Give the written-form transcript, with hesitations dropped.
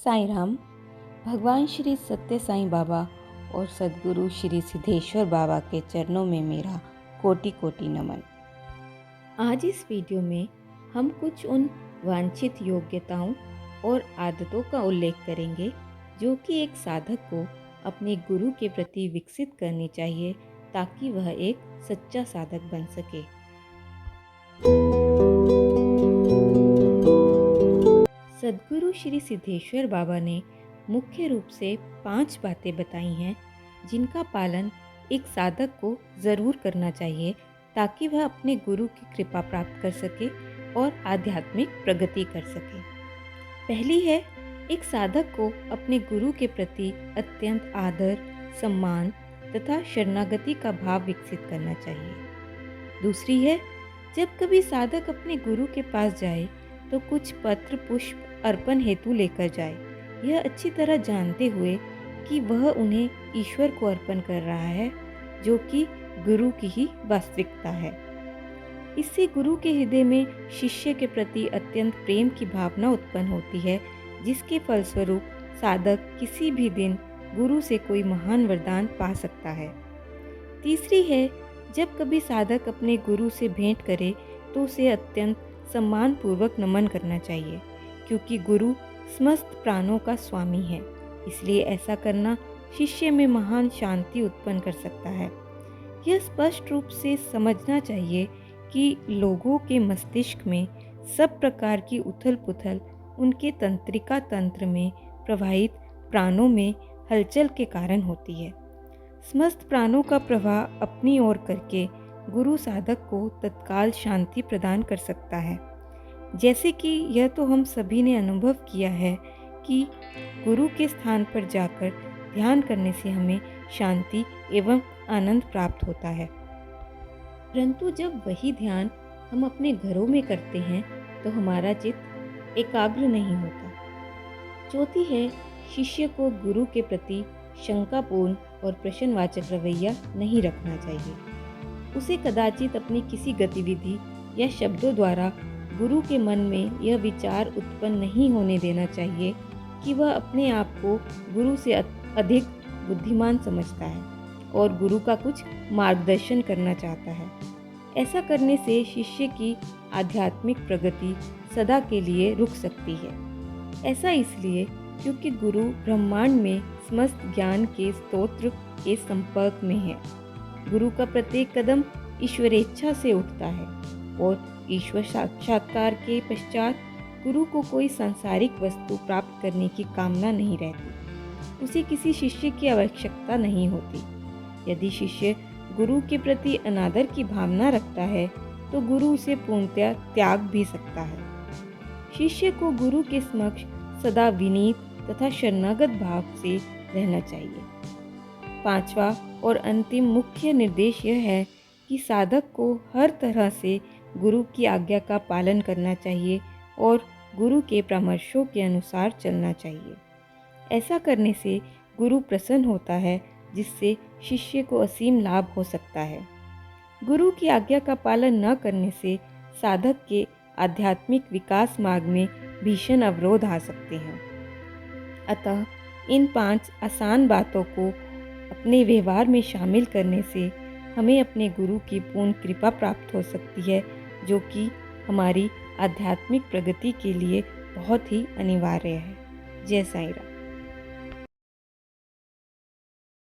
साईं राम। भगवान श्री सत्य साईं बाबा और सद्गुरु श्री सिद्धेश्वर बाबा के चरणों में मेरा कोटि कोटि नमन। आज इस वीडियो में हम कुछ उन वांछित योग्यताओं और आदतों का उल्लेख करेंगे जो कि एक साधक को अपने गुरु के प्रति विकसित करनी चाहिए ताकि वह एक सच्चा साधक बन सके। सद्गुरु श्री सिद्धेश्वर बाबा ने मुख्य रूप से 5 बातें बताई हैं जिनका पालन एक साधक को ज़रूर करना चाहिए ताकि वह अपने गुरु की कृपा प्राप्त कर सके और आध्यात्मिक प्रगति कर सके। पहली है, एक साधक को अपने गुरु के प्रति अत्यंत आदर, सम्मान तथा शरणागति का भाव विकसित करना चाहिए। दूसरी है, जब कभी साधक अपने गुरु के पास जाए तो कुछ पत्र पुष्प अर्पण हेतु लेकर जाए, यह अच्छी तरह जानते हुए कि वह उन्हें ईश्वर को अर्पण कर रहा है जो कि गुरु की ही वास्तविकता है। इससे गुरु के हृदय में शिष्य के प्रति अत्यंत प्रेम की भावना उत्पन्न होती है, जिसके फलस्वरूप साधक किसी भी दिन गुरु से कोई महान वरदान पा सकता है। तीसरी है, जब कभी साधक अपने गुरु से भेंट करे तो उसे अत्यंत सम्मान पूर्वक नमन करना चाहिए, क्योंकि गुरु समस्त प्राणों का स्वामी है। इसलिए ऐसा करना शिष्य में महान शांति उत्पन्न कर सकता है। यह स्पष्ट रूप से समझना चाहिए कि लोगों के मस्तिष्क में सब प्रकार की उथल पुथल उनके तंत्रिका तंत्र में प्रवाहित प्राणों में हलचल के कारण होती है। समस्त प्राणों का प्रवाह अपनी ओर करके गुरु साधक को तत्काल शांति प्रदान कर सकता है। जैसे कि यह तो हम सभी ने अनुभव किया है कि गुरु के स्थान पर जाकर ध्यान करने से हमें शांति एवं आनंद प्राप्त होता है, परंतु जब वही ध्यान हम अपने घरों में करते हैं तो हमारा चित्त एकाग्र नहीं होता। चौथी है, शिष्य को गुरु के प्रति शंकापूर्ण और प्रश्नवाचक रवैया नहीं रखना चाहिए। उसे कदाचित अपनी किसी गतिविधि या शब्दों द्वारा गुरु के मन में यह विचार उत्पन्न नहीं होने देना चाहिए कि वह अपने आप को गुरु से अधिक बुद्धिमान समझता है और गुरु का कुछ मार्गदर्शन करना चाहता है। ऐसा करने से शिष्य की आध्यात्मिक प्रगति सदा के लिए रुक सकती है। ऐसा इसलिए क्योंकि गुरु ब्रह्मांड में समस्त ज्ञान के स्तोत्र के संपर्क में है। गुरु का प्रत्येक कदम ईश्वरेच्छा से उठता है और ईश्वर साक्षात्कार के पश्चात गुरु को कोई सांसारिक वस्तु प्राप्त करने की कामना नहीं रहती। उसे किसी शिष्य की आवश्यकता नहीं होती। यदि शिष्य गुरु के प्रति अनादर की भावना रखता है तो गुरु उसे पूर्णतया त्याग भी सकता है। शिष्य को गुरु के समक्ष सदा विनीत तथा शरणागत भाव से रहना चाहिए। 5वां और अंतिम मुख्य निर्देश यह है कि साधक को हर तरह से गुरु की आज्ञा का पालन करना चाहिए और गुरु के परामर्शों के अनुसार चलना चाहिए। ऐसा करने से गुरु प्रसन्न होता है, जिससे शिष्य को असीम लाभ हो सकता है। गुरु की आज्ञा का पालन न करने से साधक के आध्यात्मिक विकास मार्ग में भीषण अवरोध आ सकते हैं। अतः इन 5 आसान बातों को अपने व्यवहार में शामिल करने से हमें अपने गुरु की पूर्ण कृपा प्राप्त हो सकती है, जो कि हमारी आध्यात्मिक प्रगति के लिए बहुत ही अनिवार्य है। जय साईं राम।